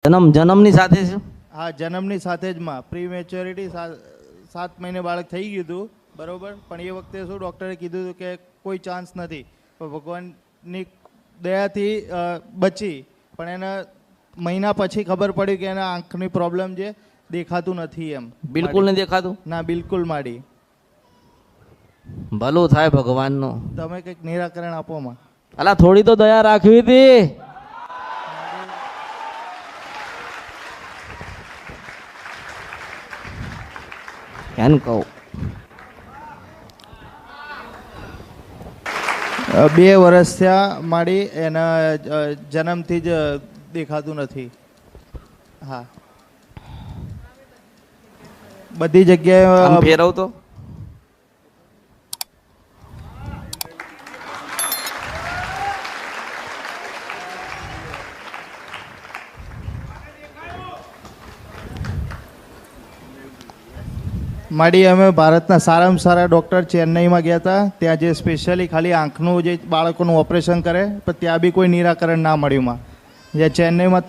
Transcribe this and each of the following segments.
જન્મની સાથે છે? હા, જન્મની સાથે જ માં પ્રી મેચ્યોરિટી 7 મહિને બાળક થઈ ગયું હતું બરોબર, પણ એ વખતે શું ડૉક્ટરે કીધું હતું કે કોઈ ચાન્સ નથી, પણ ભગવાનની દયાથી બચી. પણ એના મહિના પછી ખબર પડી કે એના આંખની પ્રોબ્લેમ છે, દેખાતું નથી એમ. બિલકુલ નથી દેખાતું? ના, બિલકુલ માડી. ભલું થાય ભગવાનનું. તમે કંઈક નિરાકરણ આપો માં. અલા થોડી તો દયા રાખવી હતી. કેમ કહું? 2 વર્ષ થયા માડી, એના જન્મથી જ દેખાતું નથી. હા, બધી જગ્યાએ આમ ફેરવતો. માડી અમે ભારતના સારામાં સારા ડૉક્ટર ચેન્નઈમાં ગયા હતા, ત્યાં જે સ્પેશિયલી ખાલી આંખનું જે બાળકોનું ઓપરેશન કરે, પણ ત્યાં બી કોઈ નિરાકરણ ના મળ્યું માં. જે ચેન્નઈમાં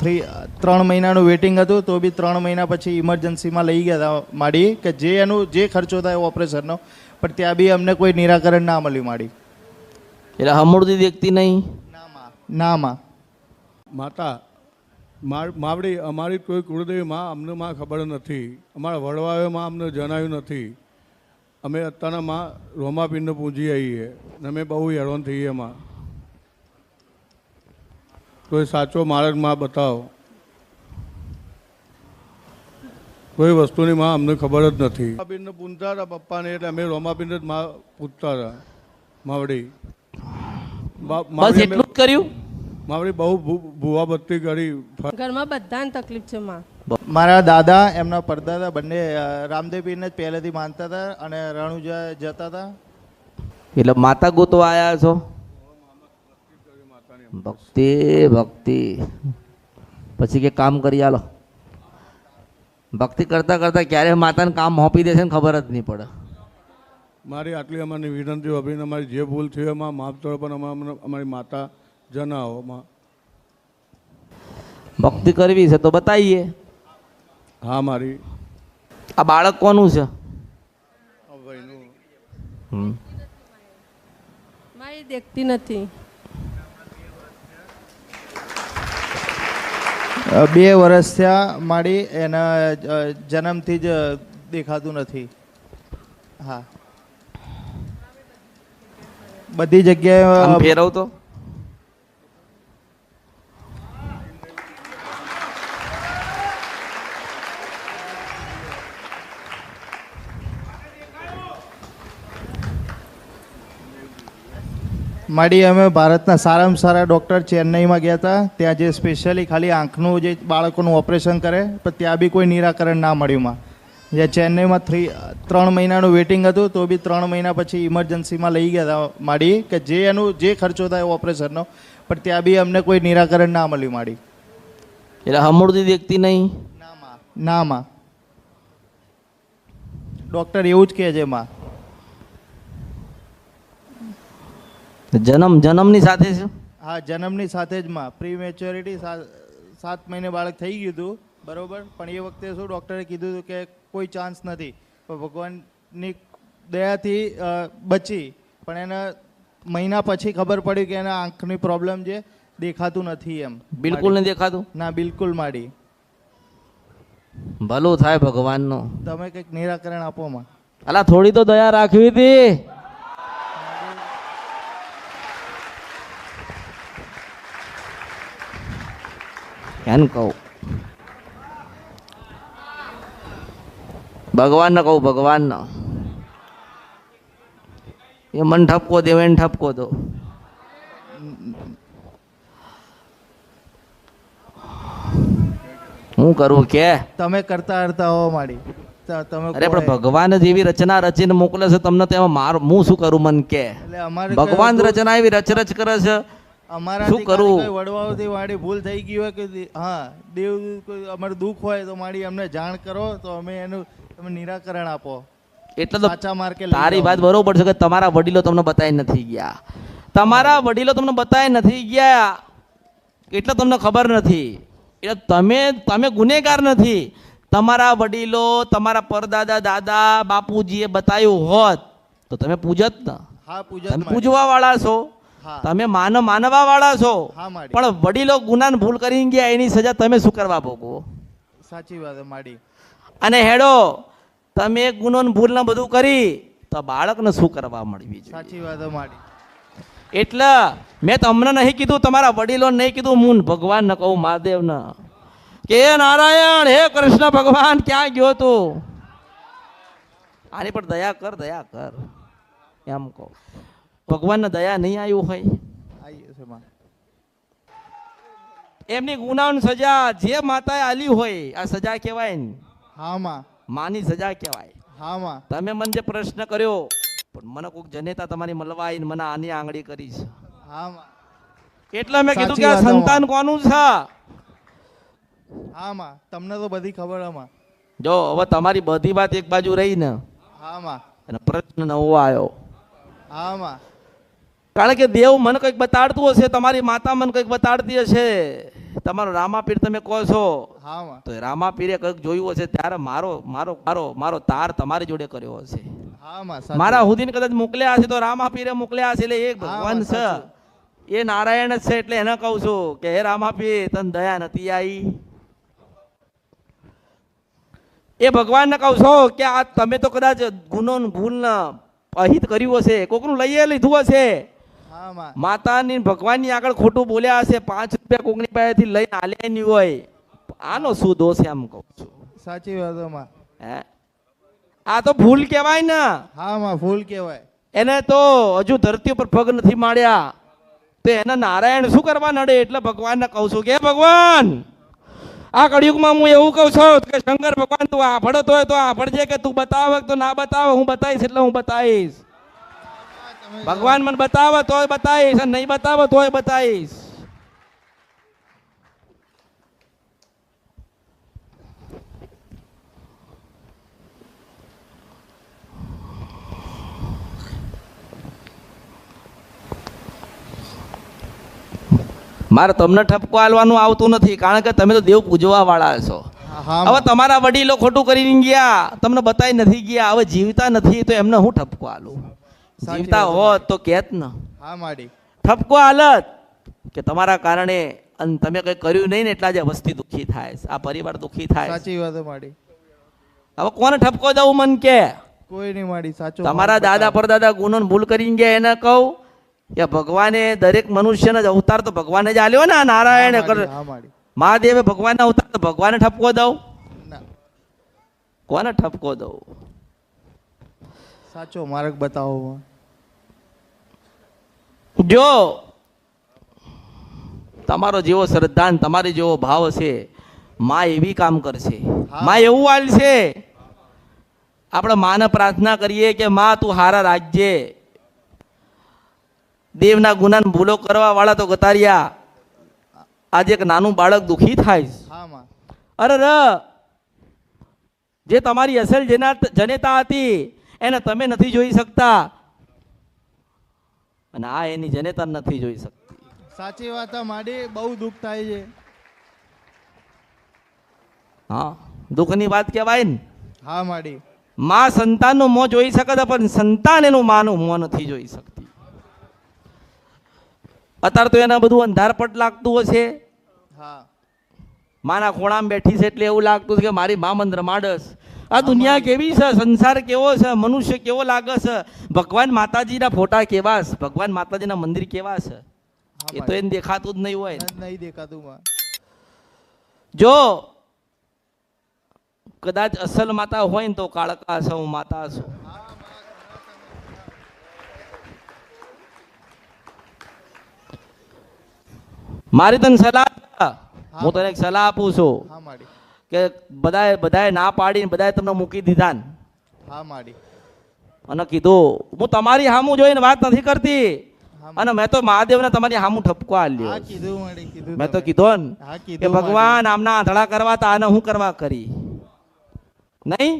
3 મહિનાનું વેટિંગ હતું, તો બી 3 મહિના પછી ઇમરજન્સીમાં લઈ ગયા હતા માડી, કે જે ખર્ચો થાય ઓપરેશનનો, પણ ત્યાં બી અમને કોઈ નિરાકરણ ના મળ્યું માડી. એટલે હમણાં દેખતી નહીં? ના માં. માતા માવડી અમારી કોઈ કુળદેવી માં અમને માં ખબર નથી, અમારા વડવાએ માં અમને જણાવ્યું નથી. અમે અત્યારના માં રોમાપિંડ પૂજી આવીએ ને અમે બહુ હેરાન થઈએ એમાં. કોઈ સાચો માર્ગ માં બતાવો. કોઈ વસ્તુની માં અમને ખબર જ નથી. રોમાપિંડ પૂજતા હતા પપ્પાને, એટલે અમે રોમાપિંડ જ માં પૂજતા હતા માવડી. બસ એટલું જ કર્યું? મારી બહુ ભૂવા બત્તી કરી. ઘરમાં બધાને તકલીફ છે માં. મારા દાદા, એમના પરદાદા બંને રામદેવ પીરને જ પહેલેથી માનતા હતા અને રણુજા જતા હતા. એટલે માતા ગોતવા આવ્યા છો? ભક્તિ ભક્તિ પછી કે કામ કરી આલો. ભક્તિ કરતા કરતા ક્યારે માતાને કામ હોપી દેશે ને ખબર જ નહીં પડે. મારી આટલી અમારી વિનંતી અભિનય, અમારી જે ભૂલ થઈ એમાં માફ કરો, પણ અમારી માતા જણાવો માં. ભક્તિ કરવી છે તો બતાવીએ. હા, મારી આ બાળક કોનું છે? મારી દેખતી નથી. 2 વર્ષ થયા માડી, એના જન્મથી જ દેખાતું નથી. હા, બધી જગ્યાએ આમ ફેરવતો. માડી અમે ભારતના સારામાં સારા ડૉક્ટર ચેન્નઈમાં ગયા હતા, ત્યાં જે સ્પેશિયલી ખાલી આંખનું જે બાળકોનું ઓપરેશન કરે, પણ ત્યાં બી કોઈ નિરાકરણ ના મળ્યું માં. જે ચેન્નઈમાં 3 મહિનાનું વેટિંગ હતું, તો બી 3 મહિના પછી ઇમરજન્સીમાં લઈ ગયા હતા માડી, કે જે ખર્ચો થાય ઓપરેશનનો, પણ ત્યાં બી અમને કોઈ નિરાકરણ ના મળ્યું માડી. એટલે હમણાં દેખતી નહીં? ના માં. ડૉક્ટર એવું જ કહે છે માં. જન્મની સાથે છે? હા, જન્મની સાથે જ માં પ્રી મેચ્યોરિટી 7 મહિને બાળક થઈ ગયું હતું બરોબર, પણ એ વખતે શું ડૉક્ટરે કીધું હતું કે કોઈ ચાન્સ નથી, પણ ભગવાનની દયાથી બચી. પણ એના મહિના પછી ખબર પડી કે એના આંખની પ્રોબ્લેમ છે, દેખાતું નથી એમ. બિલકુલ નથી દેખાતું? ના, બિલકુલ માડી. ભલું થાય ભગવાનનું. તમે કંઈક નિરાકરણ આપો માં. અલા થોડી તો દયા રાખવી હતી. કેમ કહું? ભગવાનને કહું, ભગવાનને. એ મન ઠપકો દે, એને ઠપકો દો. હું કરું કે? તમે કરતા હો માડી. તમે અરે પણ ભગવાન જ એવી રચના રચીને મોકલે છે તમને, તેમાં હું શું કરું? મન કે ભગવાન રચના એવી રચ કરે છે, શું કરું? વડવાઓથી માડી ભૂલ થઈ ગઈ હોય કે હા દેવ અમારું દુઃખ હોય તો માડી અમને જાણ કરો, તો અમે એનું તમે નિરાકરણ આપો. એટલે તો તારી વાત બરોબર છે કે તમારા વડીલો તમને બતાવી નથી ગયા. તમારા વડીલો તમને બતાવી નથી ગયા એટલે તમને ખબર નથી. એટલે તમે ગુનેગાર નથી. તમારા વડીલો, તમારા પરદાદા, દાદા, બાપુજીએ બતાવ્યું હોત તો તમે પૂજત ને. હા પૂજા તમે પૂજવા વાળા છો, હા તમે માનવા વાળા છો. હા માડી પણ વડીલો ગુનાને ભૂલ કરી ગયા, એની સજા તમે શું કરવા ભોગવો? સાચી વાત છે માડી. અને હેડો તમે ગુનો ને ભૂલ ને બધું કરી તો બાળકને શું કરવા મળવી જોઈએ? સાચી વાત છે માડી. એટલે મેં તમને નહીં કીધું, તમારા વડીલો નહીં કીધું, હું ભગવાન ને કહું, મહાદેવ ને કે હે નારાયણ, હે કૃષ્ણ ભગવાન, ક્યાં ગયો તું? આની પર દયા કર, દયા કર એમ કહો. ભગવાનને દયા નહીં આવ્યું હોય, આવીએ છે માં. એમની ગુનાની સજા જે માતાએ આલી હોય, આ સજા કહેવાય ને, હા માં. માની સજા કહેવાય. હા માં. તમે મને જે પ્રશ્ન કર્યો, પણ મને કોઈક જનેતા તમારી મળવા આવીને મને આની આંગળી કરી છે, હા માં. એટલે મેં કીધું સાચી કે આ વાત સંતાન કોનું છે? હા માં, તમને તો બધી ખબર આમાં. જો હવે તમારી બધી વાત એક બાજુ રહી ને, હા માં. અને પ્રશ્ન નવો આવ્યો. હા માં. કારણ કે દેવ મને કંઈક બતાડતું હશે, તમારી માતા મને કંઈક બતાડતી હશે. તમારો રામાપીર તમે કહો છો, હા માં. તો રામાપીરે કંઈક જોયું હશે, ત્યારે મારો મારો મારો મારો તાર તમારી જોડે કર્યો હશે. હા માં. મારા હુદીને કદાચ મોકલ્યા હશે તો રામાપીરે મોકલ્યા હશે. એટલે એક ભગવાન છે, એ નારાયણ જ છે. એટલે એને કહું છું કે હે રામાપીર, તને દયા નથી આવી? એ ભગવાનને કહું છો કે આ તમે તો કદાચ ગુનો ભૂલ અહિત કર્યું હશે, કોકનું લઈએ લીધું હશે, હા માં. માતાની ભગવાનની આગળ ખોટું બોલ્યા હશે, 5 રૂપિયા કોકની પાસેથી લઈને આલ્યા નહીં હોય, આનો શું દોષ એમ કહું છું? સાચી વાત છે માં. હે, આ તો ભૂલ કહેવાય ને. હા માં, ભૂલ કહેવાય. એને તો હજુ ધરતી ઉપર પગ નથી માળ્યા, તો એને નારાયણ શું કરવા નડે? એટલે ભગવાનને કહું છું કે ભગવાન, આ કળિયુગમાં હું એવું કહું છું કે શંકર ભગવાન, તું આભળતો હોય તો આભળજે, કે તું બતાવે તો ના બતાવે, હું બતાવીશ એટલે હું બતાવીશ. ભગવાન મને બતાવે તોય બતાવીશ, અને નહીં બતાવે તોય બતાવીશ. મારે તમને ઠપકો આલવાનું આવતું નથી, કારણ કે તમે તો દેવ પૂજવા વાળા છો. હા હવે તમારા વડીલો ખોટું કરીને ગયા, તમને બતાવી નથી ગયા, હવે જીવતા નથી તો એમને હું ઠપકો આલું? જીવતા હોત તો કહેત ને. હા માડી. ઠપકો આલત કે તમારા કારણે અને તમે કંઈ કર્યું નહીં ને એટલા જ વસ્તી દુઃખી થાય, આ પરિવાર દુઃખી થાય. સાચી વાત છે માડી. હવે કોને ઠપકો દઉં? મન કે કોઈ નહીં માડી. સાચું. તમારા દાદા પરદાદા ગુનો ભૂલ કરીને ગયા એને કહું કે ભગવાને દરેક મનુષ્યનો જ અવતાર તો ભગવાને જ આલ્યો ને, નારાયણ હા માડી. મહાદેવે ભગવાનનો અવતાર, તો ભગવાને ઠપકો દઉં? ના. કોને ઠપકો દઉં? સાચો માર્ગ બતાવો. જો તમારો જેવો શ્રદ્ધા, તમારી જેવો ભાવ હશે, માં એવી કામ કરશે, માં એવું હાલશે. આપણે માને પ્રાર્થના કરીએ કે માં તું હારા રાખજે. દેવના ગુનાને ભૂલો કરવા વાળા તો ગતાર્યા, આજે એક નાનું બાળક દુઃખી થાય. હા માં. અરે જે તમારી અસલ જનેતા હતી એને તમે નથી જોઈ શકતા, અને આ એની જનેતા નથી જોઈ શકતી. સાચી વાત છે માડી. બહુ દુઃખ થાય છે. હા, દુઃખની વાત કહેવાય ને. હા માડી. માં સંતાનનું મોં જોઈ શકે છે, પણ સંતાન એનું માનું મોં નથી જોઈ શકતી. અત્યારે તો એને બધું અંધારપટ લાગતું હશે. હા. માના ખોળામાં બેઠી છે એટલે એવું લાગતું છે કે મારી મા મંત્ર માડસ. આ દુનિયા કેવી છે, સંસાર કેવો છે, મનુષ્ય કેવો લાગે છે, ભગવાન માતાજીના ફોટા કેવા છે, ભગવાન માતાજીના મંદિર કેવા છે, એ તો એને દેખાતું જ નહીં હોય. નહીં દેખાતું માં. જો કદાચ અસલ માતા હોય ને તો કાળકા છે, હું માતા છું. મારી તને સલાહ, હું તને એક સલાહ આપું છું હા માડી. કે બધાએ ના પાડીને બધાએ તમને મૂકી દીધા ને, હા માડી. અને કીધું હું તમારી હામું જોઈને વાત નથી કરતી, અને મેં તો મહાદેવને તમારી હામું ઠપકો આલ્યો. હા કીધું માડી. કીધું મેં તો કીધો ને હા કે કીધું ભગવાન આમના આંધળા કરવા તા, આને હું કરવા કરી નહીં?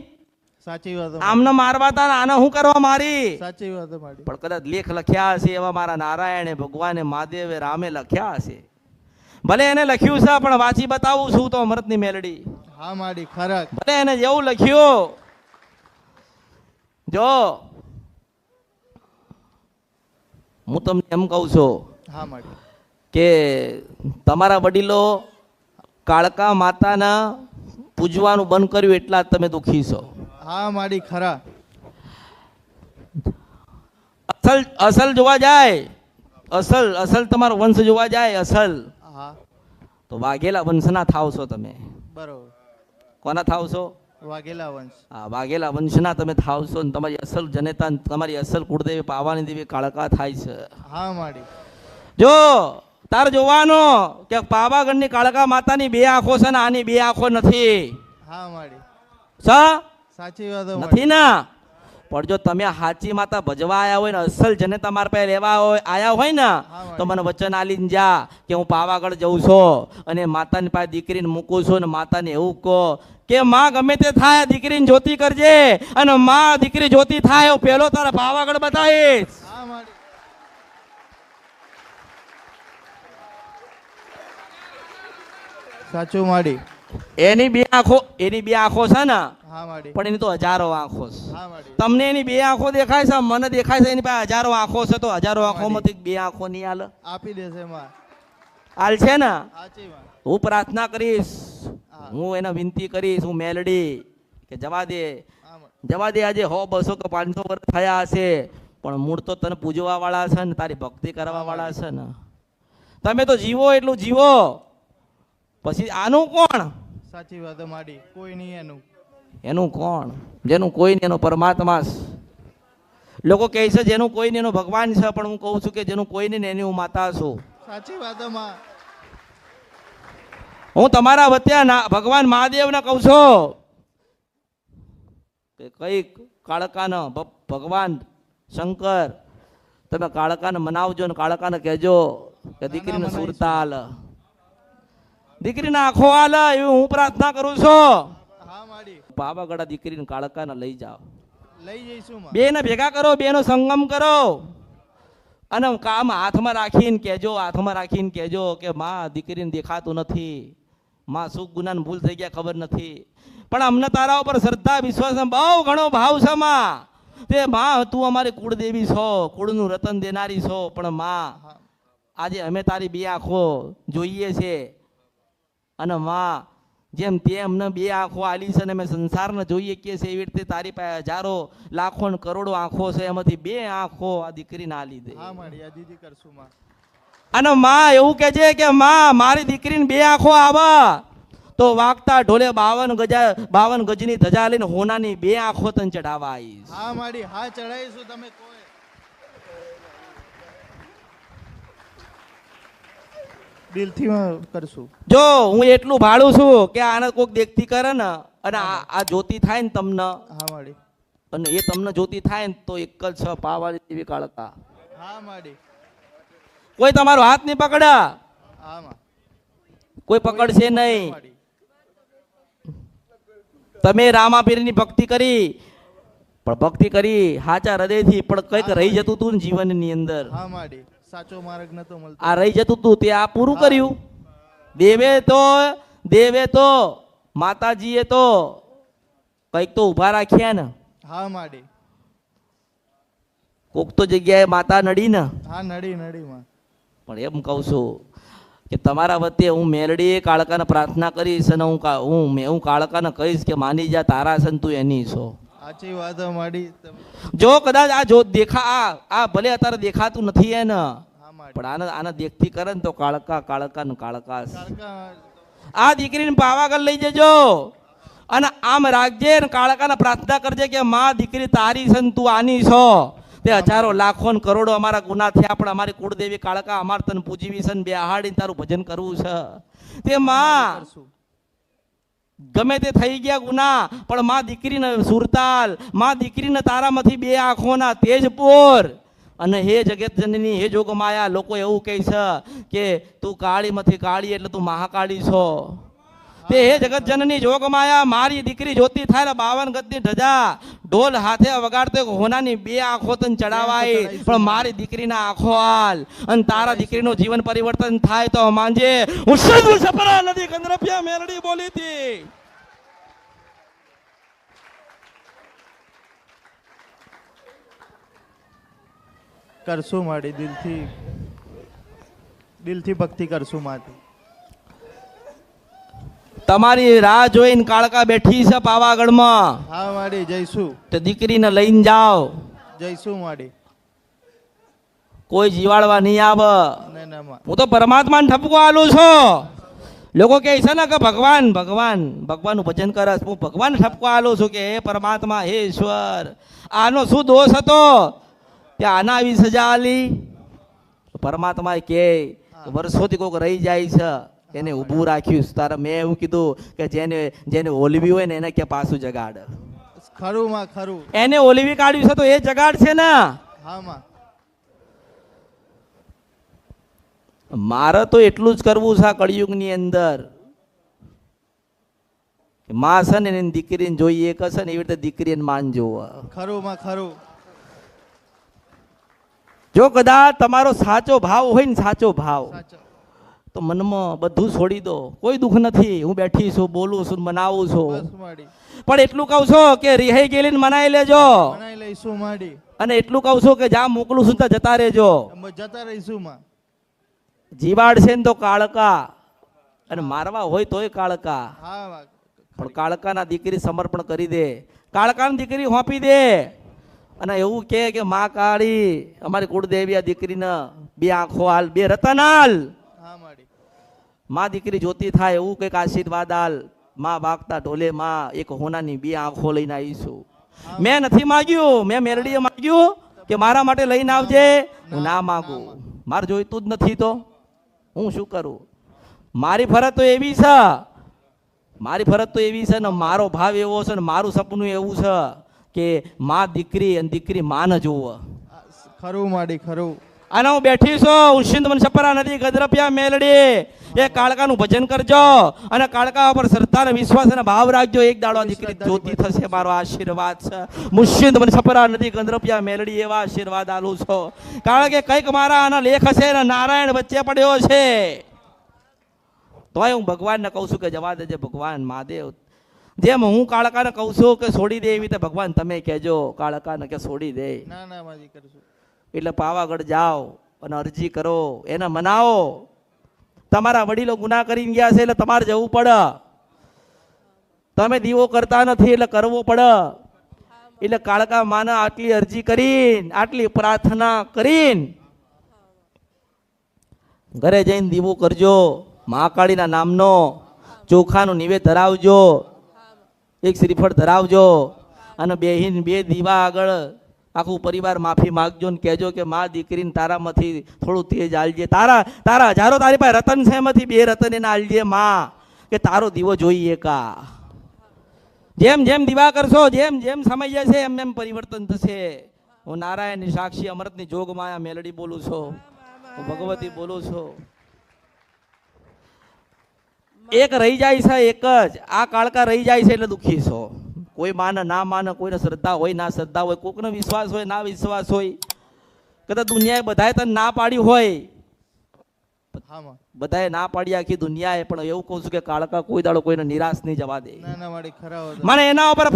સાચી વાત છે. આમને મારવા તા, આને હું કરવા મારી? સાચી વાત છે માડી. પણ કદાચ લેખ લખ્યા હશે એવા મારા નારાયણે, ભગવાને, મહાદેવે, રામે લખ્યા હશે. ભલે એને લખ્યું છે પણ વાંચી બતાવું છું તો અમૃતની મેલડી. હા માડી ખરક. ભલે એને જેવું લખ્યું, જો હું તમને એમ કહું છું હા માડી. કે તમારા વડીલો કાળકા માતાના પૂજવાનું બંધ કર્યું એટલા જ તમે દુઃખી છો. હા માડી ખરા. અસલ જોવા જાય, અસલ તમારો વંશ જોવા જાય અસલ, હા તો વાઘેલા વંશના થાવ છો તમે. બરોબર. કોના થાવ છો? વાઘેલા વંશ. હા, વાઘેલા વંશના તમે થાવ છો ને તમારી અસલ જનેતા ને તમારી અસલ કુળદેવી પાવાની દેવી કાળકા થાય છે. હા માડી. જો તાર જોવાનો કે પાવાગઢની કાળકા માતાની બે આંખો છે ને આની બે આંખો નથી. હા માડી. સાચી વાત હે નથી ના. પણ જો તમે હાચી માતા ભજવા આયા હોય ને અસલ જનેતા મારા પાસે લેવા હોય આયા હોય ને તો મને વચન આલીને જા કે હું પાવાગઢ જઉં છું અને માતાની પાસે દીકરીને મૂકું છું ને માતાને એવું કહો કે માં ગમે તે થાય દીકરીને જ્યોતિ કરજે અને માં દીકરી જ્યોતિ થાય હું પેલો તારા પાવાગઢ બતાવીશ. હા માડી. સાચું માડી. એની બે આંખો છે ને હા માડી. પણ એની તો હજારો આંખો છે. હા માડી. તમને એની બે આંખો દેખાય છે, મને દેખાય છે એની પાસે હજારો આંખો છે, તો હજારો આંખોમાંથી બે આંખો નહીં હાલે? આપી દેશે માં. હાલ છે ને. સાચી વાત. હું પ્રાર્થના કરીશ, હા. હું એને વિનંતી કરીશ, હું મેલડી કે જવા દે, હા માડી. જવા દે. આજે 100, 200 કે 500 વર્ષ થયા હશે પણ મૂળ તો તને પૂજવા વાળા છે ને તારી ભક્તિ કરવા વાળા છે ને. તમે તો જીવો એટલું જીવો, પછી આનું કોણ? સાચી વાત હે માડી. કોઈ નહીં એનું. એનું કોણ? જેનું કોઈ નહીં એનો પરમાત્મા છે. લોકો કહે છે જેનું કોઈ નહીં એનો ભગવાન છે, પણ હું કહું છું કે જેનું કોઈ નહીં એની હું માતા છું. સાચી વાત હે માં. હું તમારા વત્યા ભગવાન મહાદેવને કહું છું કે કઈક કાળકાને ભગવાન શંકર તમે કાળકાને મનાવજો ને કાળકાને કહેજો કે દીકરીને સુરતા હાલ, દીકરીને આંખો હાલ, એવી હું પ્રાર્થના કરું છું. હા માડી. પાવાગઢ દીકરીને કાળકાને લઈ જાઓ, લઈ જઈશું માં. બેને ભેગા કરો, બેનો સંગમ કરો અને કામ હાથમાં રાખીને કહેજો કે માં દીકરીને દેખાતું નથી, માં સુખ ગુનાને ભૂલ થઈ ગયા ખબર નથી, પણ અમને તારા ઉપર શ્રદ્ધા વિશ્વાસ બહુ ઘણો ભાવ છે માં. તે માં તું અમારી કુળદેવી છો, કુળનું રતન દેનારી છો, પણ માં આજે અમે તારી બે આંખો જોઈએ છે અને માં જેમ તે અમને બે આંખો આલી છે અને અમે સંસારને જોઈએ કે છે એવી રીતે તારી પાસે હજારો લાખો ને કરોડો આંખો છે, એમાંથી બે આંખો આ દીકરીને આલી દે. હા માડી. આ દીદી કરશું માં. અને માં એવું કહે છે કે માં મારી દીકરીને બે આંખો આવે તો વાગતા ઢોલે 52 ગજની ધજા લઈને હોનાની બે આંખો તને ચડાવવા આવીશ. હા માડી. હા ચડાઈશું. તમે કોઈ દિલથી કરશું. જો હું એટલું ભાડું છું કે આને કોઈક દેખતી કરે ને અને આ જ્યોતિ થાય ને તમને, હા માડી. અને એ તમને જ્યોતિ થાય ને તો એક જ છે પાવાળી દેવી કાળકા. હા માડી. કોઈ તમારો હાથ નહીં પકડે, હા માં. કોઈ પકડશે નહીં. માડી. તમે રામાપીરની ભક્તિ કરી, પણ ભક્તિ કરી સાચા હૃદયથી, પણ કંઈક રહી જતું હતું ને જીવનની અંદર, હા માડી. સાચો માર્ગ નતો મળતો. આ રહી જતું હતું તે આ પૂરું કર્યું. દેવે તો માતાજીએ તો કંઈક તો ઊભા રાખ્યા ને. હા માડી. કોક તો જગ્યાએ માતા નડી ને. હા નડી માં. પણ એમ કહું છું કે તમારા વચ્ચે હું મેલડી કાળકાને પ્રાર્થના કરીશ અને હું કાળકાને કહીશ કે માની જા તારા છે ને તું એની છો. સાચી વાત હે માડી. જો કદાચ આ જો આ ભલે અત્યારે દેખાતું નથી એને, હા માડી. પણ આને દેખતી કરે ને તો કાળકા ને કાળકા. કાળકા. આ દીકરીને પાવાગઢ લઈ જજો અને આમ રાખજે ને કાળકાને પ્રાર્થના કરજે કે માં દીકરી તારી છે ને તું આની છો. તે હજારો લાખો ને કરોડો અમારા ગુના થયા પણ અમારી કુળદેવી કાળકા અમારે તને પૂજવી છે ને બે આહાડીને તારું ભજન કરવું છે. તે માં ગમે તે થઈ ગયા ગુના પણ માં દીકરીને સુરતાલ, માં દીકરીને તારામાંથી બે આંખોના તેજપોર અને હે જગત જનની હે જોગમાયા. લોકો એવું કહે છે કે તું કાળીમાંથી કાળી એટલે તું મહાકાળી છો. તે હે જગત જનની જોગ માયા મારી દીકરી જોતી થાય ને 52 ગજની ધજા ઢોલ હાથે વગાડતો એક હોનાની 2 આંખો તને ચડાવાય પણ મારી દીકરીના આંખો હાલ અને તારા દીકરીનું જીવન પરિવર્તન થાય તો માંજે હું સદુ સપરા નદી ગંદ્રપિયા મેલડી બોલી હતી. કરશું માડી દિલથી ભક્તિ કરશું માટી. તમારી રાહ જોઈને કાળકા બેઠી છે પાવાગઢમાં. હા માડી જઈશું, તે દીકરીને લઈને જાઓ, જઈશું માડી. કોઈ જીવાડવા નહીં આવે. ના ના માં. હું તો પરમાત્માને ઠપકો આલું છું. લોકો કહે છે ને કે ભગવાન ભગવાન ભગવાનનું ભજન કરસ, હું ભગવાન ઠપકો આલું છું કે હે પરમાત્મા હે ઈશ્વર આનો શું દોષ હતો કે આના આવી સજા આલી. પરમાત્મા કે વર્ષોથી કોઈક રહી જાય છે એને ઊભું રાખ્યું છે. તારે મેં એવું કીધું કે જેને ઓલવી હોય ને એને કે પાછું જગાડ. ખરું માં ખરું. એને ઓલવી કાઢ્યું છે તો એ જગાડ છે ને. હા માં. મારે તો એટલું જ કરવું છે આ કળિયુગની અંદર. માં છે ને એની દીકરીને જોઈએ એક હશે ને એવી રીતે દીકરીને માન જોવે. ખરું માં ખરું. જો કદાચ તમારો સાચો ભાવ હોય ને સાચો ભાવ સાચો. તો મનમાં બધું છોડી દો, કોઈ દુઃખ નથી. હું બેઠી છું, બોલું છું, મનાવું છું, બસ માડી. પણ એટલું કહું છું કે રિહાઈ ગયેલી મનાઈ લેજો. બનાવી લઈશું માડી. અને એટલું કહું છું કે જ્યાં મોકલું છું ત્યાં જતા રહેજો. અમે જતા રહીશું માં. જીવાડ છે ને તો કાળકા અને મારવા હોય તોય કાળકા. હા માં. પણ કાળકાના દીકરી સમર્પણ કરી દે, કાળકાની દીકરી હોંપી દે અને એવું કે માં કાળી અમારી કુળદેવી આ દીકરીને 2 આંખો હાલ, 2 રતન હાલ. હા માડી. માં દીકરી જોતી થાય એવું કંઈક આશીર્વાદ હાલ. માં વાગતા ઢોલે માં એક હોનાની 2 આંખો લઈને આવીશું. મેં નથી માગ્યું, મેં મેરડીએ માગ્યું કે મારા માટે લઈને આવજે. હું ના માગું, મારે જોઈતું જ નથી તો હું શું કરું. મારી ફરજ તો એવી છે, મારી ફરજ તો એવી છે ને મારો ભાવ એવો છે ને મારું સપનું એવું છે કે માં દીકરી અને દીકરી માં જોવે. ખરું માડી ખરું. અને હું બેઠી છું ઉશિંદ સપરા નદી ગદ્રપિયા મેલડી. એ કાળકાનું ભજન કરજો અને કાળકા ઉપર શ્રદ્ધા અને વિશ્વાસ અને ભાવ રાખજો. એક દાડો દીકરી જ્યોતિ થશે, મારો આશીર્વાદ છે. મુશિંદ સપરા નદી ગદ્રપિયા મેલડી એવા આશીર્વાદ આલું છો. કારણ કે કંઈક મારા આના લેખ હશે ને નારાયણ વચ્ચે પડ્યો છે. તોય હું ભગવાનને કહું છું કે જવા દેજે ભગવાન મહાદેવ. જેમ હું કાળકાને કહું છું કે છોડી દે એવી રીતે ભગવાન તમે કહેજો કાળકાને કે છોડી દે. ના ના માજી કરશું. એટલે પાવાગઢ જાઓ અને અરજી કરો, એને મનાવો. તમારા વડીલો ગુનાહ કરીને ગયા છે એટલે તમારે જવું પડે. તમે દીવો કરતા નથી એટલે કરવો પડે. એટલે કાળકા માને આટલી અરજી કરીને આટલી પ્રાર્થના કરીને ઘરે જઈને દીવો કરજો. મહાકાળીના નામનો ચોખાનું નિવેદ ધરાવજો, એક શ્રીફળ ધરાવજો અને બેહીન 2 દીવા આગળ આખું પરિવાર માફી માગજો ને કહેજો કે માં દીકરીને તારામાંથી થોડું તેજ આલજે. તારા હજારો તારી પાસે રતન છે, એમાંથી 2 રતન એને આલજે માં, કે તારો દીવો જોઈએ કા. જેમ જેમ દીવા કરશો, જેમ જેમ સમય જશે એમ એમ પરિવર્તન થશે. હું નારાયણની સાક્ષી અમૃતની જોગ માયા મેલડી બોલું છું, હું ભગવતી બોલું છું. એક રહી જાય છે, એક જ આ કાળકા રહી જાય છે એટલે દુઃખી છો. કોઈ માને ના માને, કોઈને શ્રદ્ધા હોય ના શ્રદ્ધા હોય, કોઈનો વિશ્વાસ હોય ના વિશ્વાસ હોય. કદાચ દુનિયાએ બધાએ તને ના પાડી હોય, હા માં. બધાએ ના પાડી આખી દુનિયાએ, પણ એવું કહું છું કે કાળકા કોઈ દાડો કોઈને નિરાશ નહીં જવા દે. ના ના માડી ખરા હતા. મને એના ઉપર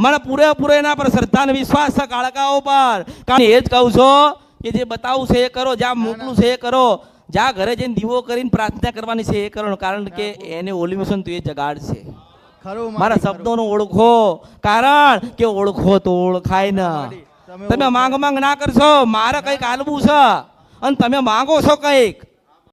મને પૂરેપૂરો એના પર શ્રદ્ધા અને વિશ્વાસ છે કાળકા ઉપર. કારણ એ જ કહું છું કે જે બતાવું છે એ કરો, જ્યાં મોકલું છે એ કરો, જ્યાં ઘરે જઈને દીવો કરીને પ્રાર્થના કરવાની છે એ કરો. કારણ કે એને ઓલિમેશન તો એ જગાડ છે. ખરું મારા શબ્દોનો ઓળખો, કારણ કે ઓળખો તો ઓળખાય ને. તમે માંગ ના કરશો, મારે કંઈક આલવું છે અને તમે માંગો છો કંઈક,